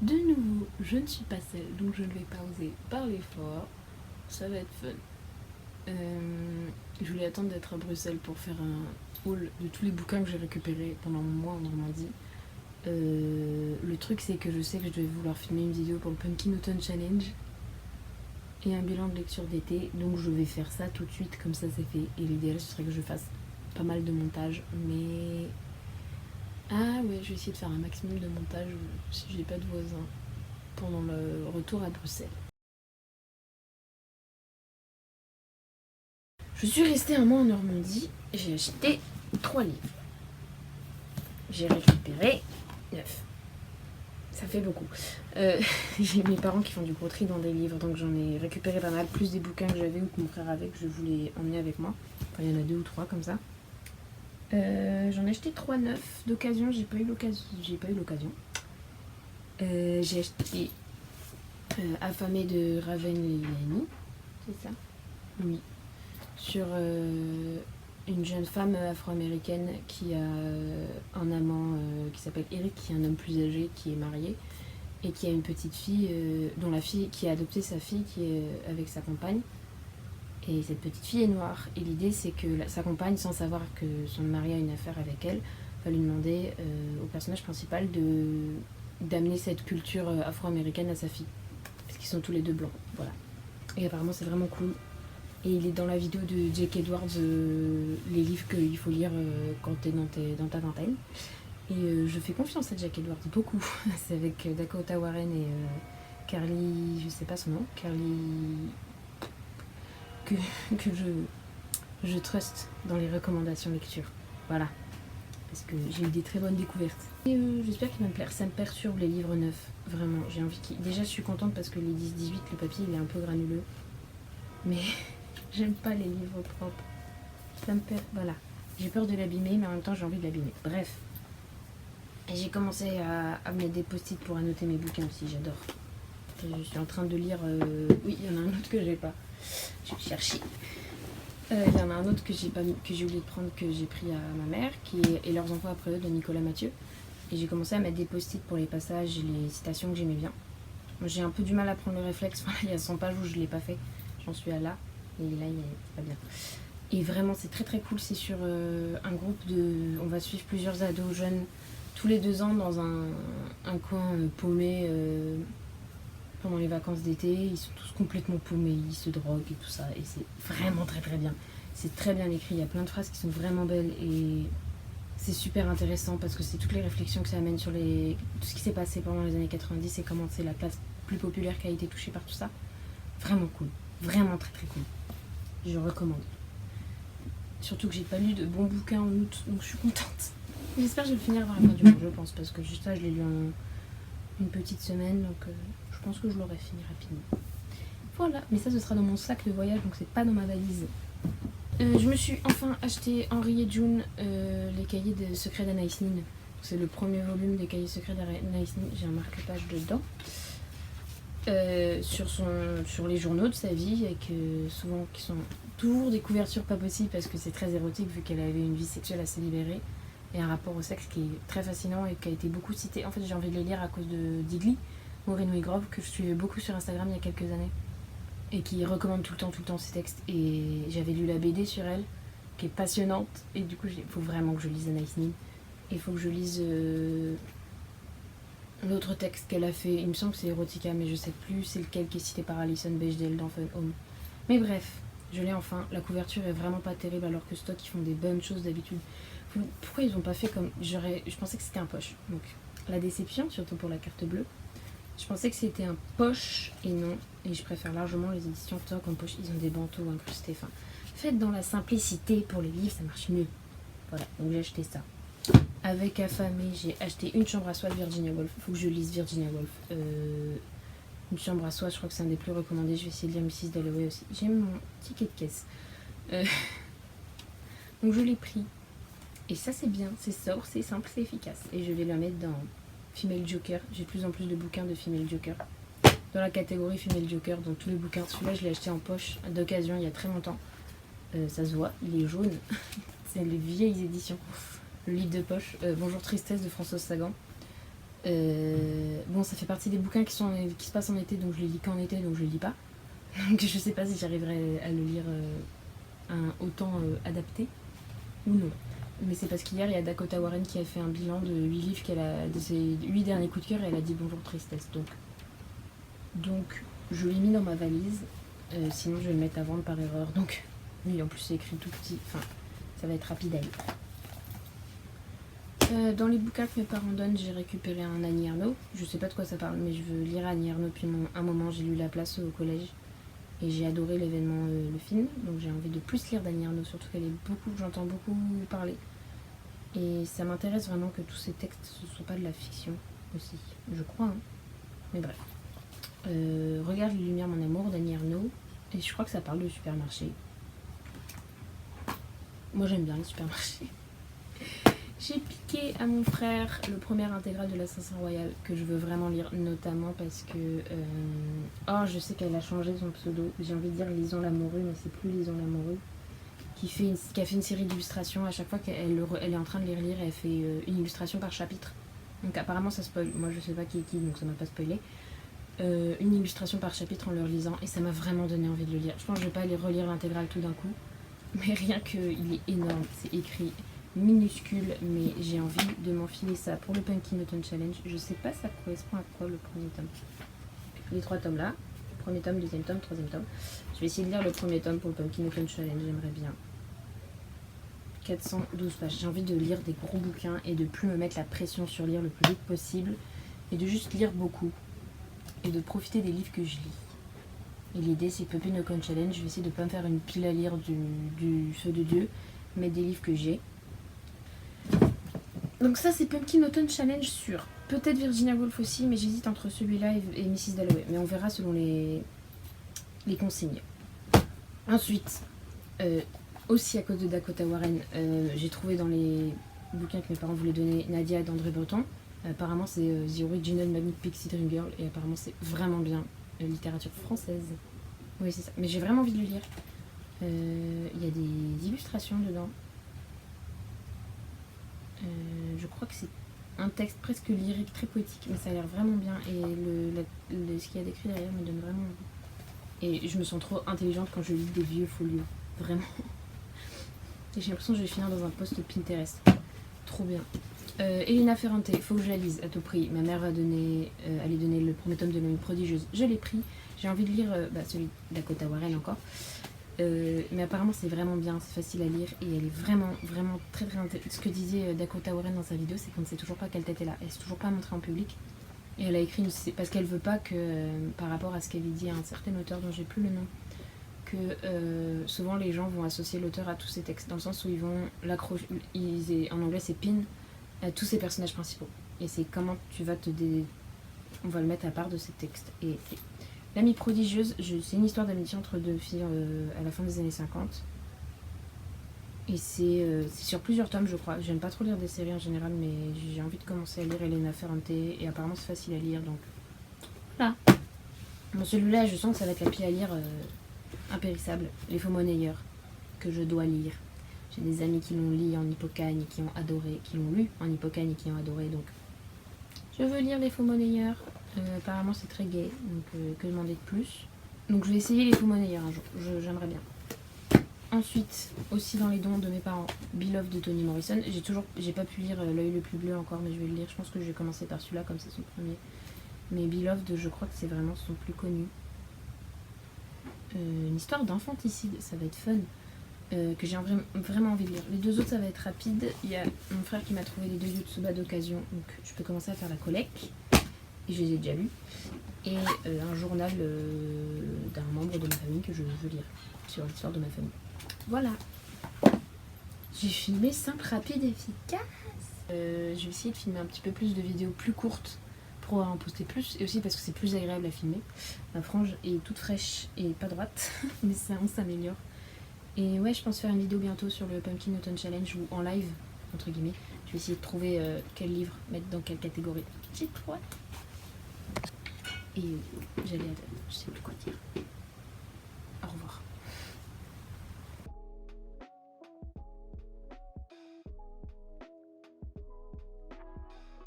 De nouveau, je ne suis pas seule, donc je ne vais pas oser parler fort. Ça va être fun. Je voulais attendre d'être à Bruxelles pour faire un haul de tous les bouquins que j'ai récupérés pendant mon mois en Normandie. Le truc, c'est que je sais que je vais vouloir filmer une vidéo pour le Pumpkin Autumn Challenge et un bilan de lecture d'été, donc je vais faire ça tout de suite, comme ça c'est fait. Et l'idéal, ce serait que je fasse pas mal de montage, mais... Ah ouais, je vais essayer de faire un maximum de montage si j'ai pas de voisins pendant le retour à Bruxelles. Je suis restée un mois en Normandie, j'ai acheté 3 livres. J'ai récupéré 9. Ça fait beaucoup. J'ai mes parents qui font du gros tri dans des livres, donc j'en ai récupéré pas mal, plus des bouquins que j'avais ou que mon frère avait, que je voulais emmener avec moi. Enfin, il y en a 2 ou 3 comme ça. J'en ai acheté 3 neufs d'occasion, j'ai pas eu l'occasion. J'ai acheté Affamé de Raven Leilani, c'est ça? Oui. Sur une jeune femme afro-américaine qui a un amant qui s'appelle Eric, qui est un homme plus âgé, qui est marié, et qui a une petite fille, dont la fille qui a adopté sa fille, qui est avec sa compagne. Et cette petite fille est noire. Et l'idée, c'est que sa compagne, sans savoir que son mari a une affaire avec elle, va lui demander au personnage principal d'amener cette culture afro-américaine à sa fille. Parce qu'ils sont tous les deux blancs. Voilà. Et apparemment, c'est vraiment cool. Et il est dans la vidéo de Jake Edwards, les livres qu'il faut lire quand t'es dans ta vingtaine. Et je fais confiance à Jake Edwards, beaucoup. C'est avec Dakota Warren et Carly, je sais pas son nom, Carly, que, que je trust dans les recommandations lecture. Voilà. Parce que j'ai eu des très bonnes découvertes. Et j'espère qu'il va me plaire. Ça me perturbe les livres neufs. Vraiment, j'ai envie qu'il... Déjà, je suis contente parce que les 10-18, le papier, il est un peu granuleux. Mais j'aime pas les livres propres. Ça me perd. Voilà. J'ai peur de l'abîmer, mais en même temps, j'ai envie de l'abîmer. Bref. Et j'ai commencé à mettre des post-it pour annoter mes bouquins aussi, j'adore. Je suis en train de lire... Oui, il y en a un autre que j'ai pas. Je vais chercher. Il y en a un autre que j'ai oublié de prendre, que j'ai pris à ma mère, qui est Et leurs enfants après eux, de Nicolas Mathieu. Et j'ai commencé à mettre des post-it pour les passages et les citations que j'aimais bien. Moi, j'ai un peu du mal à prendre le réflexe. Enfin, il y a 100 pages où je l'ai pas fait. J'en suis à là. Et là, il est pas bien. Et vraiment, c'est très très cool. C'est sur un groupe de... On va suivre plusieurs ados jeunes tous les 2 ans dans un coin paumé pendant les vacances d'été. Ils sont tous complètement paumés, ils se droguent et tout ça. Et c'est vraiment très très bien. C'est très bien écrit, il y a plein de phrases qui sont vraiment belles et c'est super intéressant parce que c'est toutes les réflexions que ça amène sur tout ce qui s'est passé pendant les années 90 et comment c'est la place plus populaire qui a été touchée par tout ça. Vraiment cool, vraiment très très cool. Je recommande. Surtout que j'ai pas lu de bons bouquins en août, donc je suis contente. J'espère que je vais le finir avant la fin du mois, je pense, parce que juste là, je l'ai lu en une petite semaine, donc je pense que je l'aurai fini rapidement. Voilà, mais ça, ce sera dans mon sac de voyage, donc c'est pas dans ma valise. Je me suis enfin acheté Henri et June, les cahiers des secrets d'Anaïs Nin. C'est le premier volume des cahiers secrets d'Anaïs Nin, j'ai un marque-page dedans. Sur les journaux de sa vie, avec souvent qui sont toujours des couvertures pas possibles parce que c'est très érotique vu qu'elle avait une vie sexuelle assez libérée et un rapport au sexe qui est très fascinant et qui a été beaucoup cité. En fait, j'ai envie de les lire à cause de Digly, Maureen Grove, que je suivais beaucoup sur Instagram il y a quelques années et qui recommande tout le temps ses textes. Et j'avais lu la BD sur elle, qui est passionnante, et du coup, il faut vraiment que je lise Anaïs Nin. Et il faut que je lise l'autre texte qu'elle a fait, il me semble que c'est Erotica, mais je sais plus c'est lequel qui est cité par Alison Bechdel dans Fun Home. Mais bref, je l'ai enfin. La couverture est vraiment pas terrible alors que Stock ils font des bonnes choses d'habitude. Pourquoi ils ont pas fait comme... Je pensais que c'était un poche. Donc la déception, surtout pour la carte bleue. Je pensais que c'était un poche et non. Et je préfère largement les éditions Stock en poche. Ils ont des bandeaux incrustés. Enfin, faites dans la simplicité pour les livres, ça marche mieux. Voilà, donc j'ai acheté ça. Avec Affamé, j'ai acheté Une chambre à soi de Virginia Woolf. Faut que je lise Virginia Woolf. Une chambre à soi, je crois que c'est un des plus recommandés. Je vais essayer de lire Mrs. Dalloway aussi. J'ai mon ticket de caisse. Donc je l'ai pris. Et ça c'est bien, c'est sobre, c'est simple, c'est efficace. Et je vais la mettre dans Female Joker. J'ai de plus en plus de bouquins de Female Joker. Dans la catégorie Female Joker, donc tous les bouquins. Celui-là je l'ai acheté en poche d'occasion il y a très longtemps. Ça se voit, il est jaune. C'est les vieilles éditions. Le livre de poche, Bonjour Tristesse de Françoise Sagan. bon, ça fait partie des bouquins qui se passent en été, donc je les lis qu'en été, donc je les lis pas. Donc je sais pas si j'arriverai à le lire à un autant adapté ou non. Mais c'est parce qu'hier, il y a Dakota Warren qui a fait un bilan de 8 livres de ses 8 derniers coups de cœur et elle a dit bonjour tristesse. Donc je l'ai mis dans ma valise, sinon je vais le mettre à vendre par erreur. Donc oui, en plus c'est écrit tout petit, enfin ça va être rapide à lire. Dans les bouquins que mes parents donnent, j'ai récupéré un Annie Ernaux. Je sais pas de quoi ça parle, mais je veux lire Annie Ernaux depuis un moment. J'ai lu La Place au collège et j'ai adoré l'événement, le film. Donc j'ai envie de plus lire d'Annie Ernaux, surtout j'entends beaucoup parler. Et ça m'intéresse vraiment que tous ces textes ne soient pas de la fiction aussi, je crois. Hein. Mais bref. Regarde les lumières, mon amour, d'Annie Ernaux. Et je crois que ça parle de supermarché. Moi j'aime bien les supermarchés. J'ai piqué à mon frère le premier intégral de l'Assassin Royal que je veux vraiment lire, notamment parce que... Oh, je sais qu'elle a changé son pseudo. J'ai envie de dire Lison Lamoureux, mais c'est plus Lison Lamoureux. Qui a fait une série d'illustrations. À chaque fois qu'elle est en train de les relire, elle fait une illustration par chapitre. Donc apparemment ça spoil. Moi je sais pas qui est qui, donc ça m'a pas spoilé. Une illustration par chapitre en le relisant, et ça m'a vraiment donné envie de le lire. Je pense que je vais pas aller relire l'intégrale tout d'un coup. Mais rien qu'il est énorme, c'est écrit minuscule, mais j'ai envie de m'enfiler ça pour le Pumpkin Autumn Challenge. Je sais pas ça correspond à quoi le premier tome. Les 3 tomes là, premier tome, deuxième tome, troisième tome. Je vais essayer de lire le premier tome pour le Pumpkin Autumn Challenge, j'aimerais bien. 412 pages. J'ai envie de lire des gros bouquins et de plus me mettre la pression sur lire le plus vite possible et de juste lire beaucoup et de profiter des livres que je lis. Et l'idée c'est que Pumpkin Autumn Challenge, je vais essayer de pas me faire une pile à lire du feu de Dieu, mais des livres que j'ai. Donc ça c'est Pumpkin Autumn Challenge sûr. Peut-être Virginia Woolf aussi, mais j'hésite entre celui-là et Mrs. Dalloway. Mais on verra selon les consignes. Ensuite, aussi à cause de Dakota Warren, j'ai trouvé dans les bouquins que mes parents voulaient donner Nadia d'André Breton. Apparemment c'est The Original Manic Pixie Dream Girl et apparemment c'est vraiment bien. Littérature française. Oui c'est ça. Mais j'ai vraiment envie de le lire. Il y a des illustrations dedans. Je crois que c'est un texte presque lyrique, très poétique, mais ça a l'air vraiment bien. Et ce qu'il y a d'écrit derrière me donne vraiment envie. Et je me sens trop intelligente quand je lis des vieux folios. Vraiment. Et j'ai l'impression que je vais finir dans un post Pinterest. Trop bien. Elena Ferrante, il faut que je la lise à tout prix. Ma mère allait donner le premier tome de L'Homme prodigieuse. Je l'ai pris. J'ai envie de lire celui de Dakota Warren encore. Mais apparemment c'est vraiment bien, c'est facile à lire et elle est vraiment très intéressante. Ce que disait Dakota Warren dans sa vidéo, c'est qu'on ne sait toujours pas quelle tête elle a. Elle s'est toujours pas montrée en public. Et elle a écrit parce qu'elle veut pas que, par rapport à ce qu'elle dit à un certain auteur dont j'ai plus le nom, que souvent les gens vont associer l'auteur à tous ses textes, dans le sens où ils vont l'accrocher, en anglais c'est pin, à tous ses personnages principaux. Et c'est comment tu vas on va le mettre à part de ses textes. Et L'Amie prodigieuse, c'est une histoire d'amitié entre deux filles à la fin des années 50. Et c'est sur plusieurs tomes, je crois. J'aime pas trop lire des séries en général, mais j'ai envie de commencer à lire Elena Ferrante. Et apparemment, c'est facile à lire, donc voilà. Bon, celui-là, je sens que ça va être la pile à lire impérissable. Les Faux Monnayeurs, que je dois lire. J'ai des amis qui l'ont lu en Hippocagne et qui ont adoré, qui l'ont lu en Hippocagne et qui ont adoré, donc je veux lire Les Faux Monnayeurs. Apparemment c'est très gai, donc que demander de plus. Donc je vais essayer Les Faux Monnayeurs un jour, j'aimerais bien. Ensuite, aussi dans les dons de mes parents, Beloved de Toni Morrison. J'ai pas pu lire L'œil le plus bleu encore, mais je vais le lire. Je pense que je vais commencer par celui-là, comme c'est son premier. Mais Beloved, je crois que c'est vraiment son plus connu. Une histoire d'infanticide, ça va être fun. Que j'ai vraiment envie de lire. Les deux autres, ça va être rapide. Il y a mon frère qui m'a trouvé les 2 Yotsuba d'occasion, donc je peux commencer à faire la collecte. Et je les ai déjà lus. Et un journal d'un membre de ma famille que je veux lire sur l'histoire de ma famille. Voilà. J'ai filmé simple, rapide, efficace. Je vais essayer de filmer un petit peu plus de vidéos plus courtes pour pouvoir en poster plus. Et aussi parce que c'est plus agréable à filmer. Ma frange est toute fraîche et pas droite. Mais ça, on s'améliore. Et ouais, je pense faire une vidéo bientôt sur le Pumpkin Autumn Challenge ou en live, entre guillemets. Je vais essayer de trouver quel livre mettre dans quelle catégorie. J'ai trop hâte. Et je sais plus quoi dire. Au revoir.